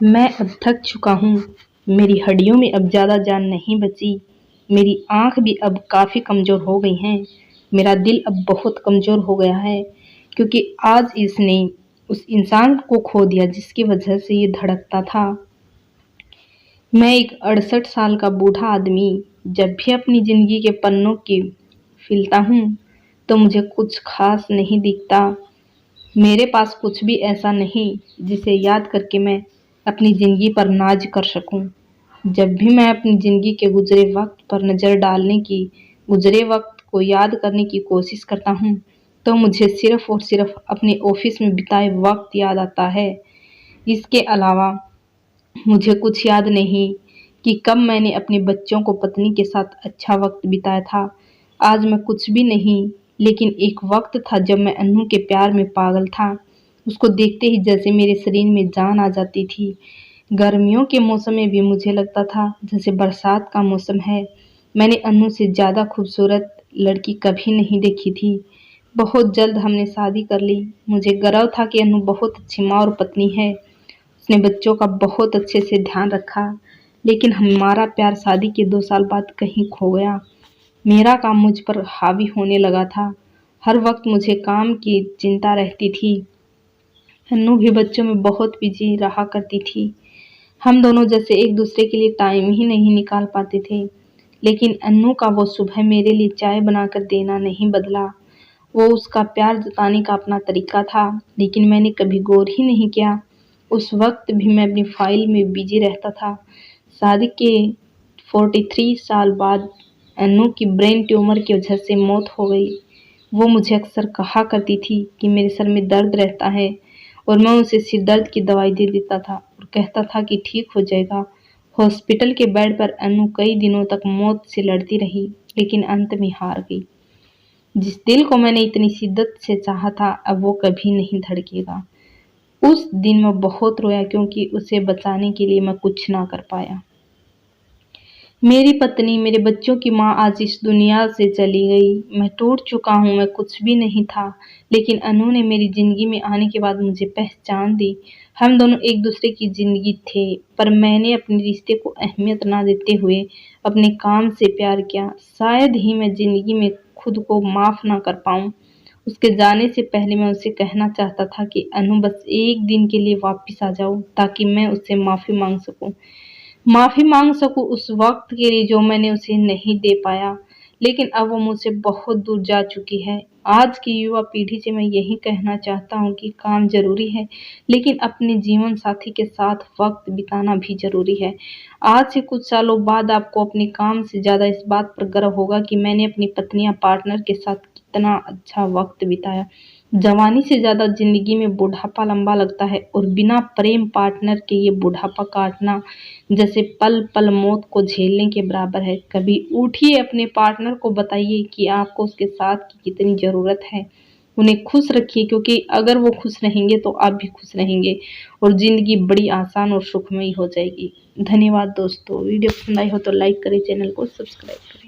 मैं अब थक चुका हूँ। मेरी हड्डियों में अब ज़्यादा जान नहीं बची। मेरी आँख भी अब काफ़ी कमज़ोर हो गई हैं। मेरा दिल अब बहुत कमज़ोर हो गया है क्योंकि आज इसने उस इंसान को खो दिया जिसकी वजह से ये धड़कता था। मैं एक 68 साल का बूढ़ा आदमी जब भी अपनी ज़िंदगी के पन्नों की फिलता हूँ तो मुझे कुछ खास नहीं दिखता। मेरे पास कुछ भी ऐसा नहीं जिसे याद करके मैं अपनी ज़िंदगी पर नाज कर सकूं। जब भी मैं अपनी ज़िंदगी के गुजरे वक्त पर नज़र डालने की गुजरे वक्त को याद करने की कोशिश करता हूँ तो मुझे सिर्फ और सिर्फ अपने ऑफिस में बिताए वक्त याद आता है। इसके अलावा मुझे कुछ याद नहीं कि कब मैंने अपने बच्चों को पत्नी के साथ अच्छा वक्त बिताया था। आज मैं कुछ भी नहीं, लेकिन एक वक्त था जब मैं अन्नू के प्यार में पागल था। उसको देखते ही जैसे मेरे शरीर में जान आ जाती थी। गर्मियों के मौसम में भी मुझे लगता था जैसे बरसात का मौसम है। मैंने अन्नू से ज़्यादा खूबसूरत लड़की कभी नहीं देखी थी। बहुत जल्द हमने शादी कर ली। मुझे गर्व था कि अन्नू बहुत अच्छी माँ और पत्नी है। उसने बच्चों का बहुत अच्छे से ध्यान रखा, लेकिन हमारा प्यार शादी के 2 साल बाद कहीं खो गया। मेरा काम मुझ पर हावी होने लगा था। हर वक्त मुझे काम की चिंता रहती थी। अन्नू भी बच्चों में बहुत बिजी रहा करती थी। हम दोनों जैसे एक दूसरे के लिए टाइम ही नहीं निकाल पाते थे। लेकिन अन्नू का वो सुबह मेरे लिए चाय बनाकर देना नहीं बदला। वो उसका प्यार जताने का अपना तरीका था, लेकिन मैंने कभी गौर ही नहीं किया। उस वक्त भी मैं अपनी फाइल में बिजी रहता था। शादी के 43 साल बाद अन्नू की ब्रेन ट्यूमर की वजह से मौत हो गई। वो मुझे अक्सर कहा करती थी कि मेरे सर में दर्द रहता है और मैं उसे सिर दर्द की दवाई दे देता था और कहता था कि ठीक हो जाएगा। हॉस्पिटल के बेड पर अन्नू कई दिनों तक मौत से लड़ती रही, लेकिन अंत में हार गई। जिस दिल को मैंने इतनी शिद्दत से चाहा था, अब वो कभी नहीं धड़केगा। उस दिन मैं बहुत रोया क्योंकि उसे बचाने के लिए मैं कुछ ना कर पाया। मेरी पत्नी, मेरे बच्चों की माँ आज इस दुनिया से चली गई। मैं टूट चुका हूँ, मैं कुछ भी नहीं था। लेकिन अनु ने मेरी ज़िंदगी में आने के बाद मुझे पहचान दी। हम दोनों एक दूसरे की ज़िंदगी थे, पर मैंने अपने रिश्ते को अहमियत ना देते हुए अपने काम से प्यार किया। शायद ही मैं ज़िंदगी में खुद को माफ़ ना कर पाऊँ। उसके जाने से पहले मैं उसे कहना चाहता था कि अनु, बस एक दिन के लिए वापस आ जाओ ताकि मैं उससे माफ़ी मांग सकूं उस वक्त के लिए जो मैंने उसे नहीं दे पाया। लेकिन अब वो मुझसे बहुत दूर जा चुकी है। आज की युवा पीढ़ी से मैं यही कहना चाहता हूँ कि काम ज़रूरी है, लेकिन अपने जीवन साथी के साथ वक्त बिताना भी ज़रूरी है। आज से कुछ सालों बाद आपको अपने काम से ज़्यादा इस बात पर गर्व होगा कि मैंने अपनी पत्नी या पार्टनर के साथ कितना अच्छा वक्त बिताया। जवानी से ज़्यादा ज़िंदगी में बुढ़ापा लंबा लगता है और बिना प्रेम पार्टनर के ये बुढ़ापा काटना जैसे पल-पल मौत को झेलने के बराबर है। कभी उठिए, अपने पार्टनर को बताइए कि आपको उसके साथ की कितनी ज़रूरत है। उन्हें खुश रखिए क्योंकि अगर वो खुश रहेंगे तो आप भी खुश रहेंगे और ज़िंदगी बड़ी आसान और सुखमयी हो जाएगी। धन्यवाद दोस्तों। वीडियो पसंद आई हो तो लाइक करें, चैनल को सब्सक्राइब करें।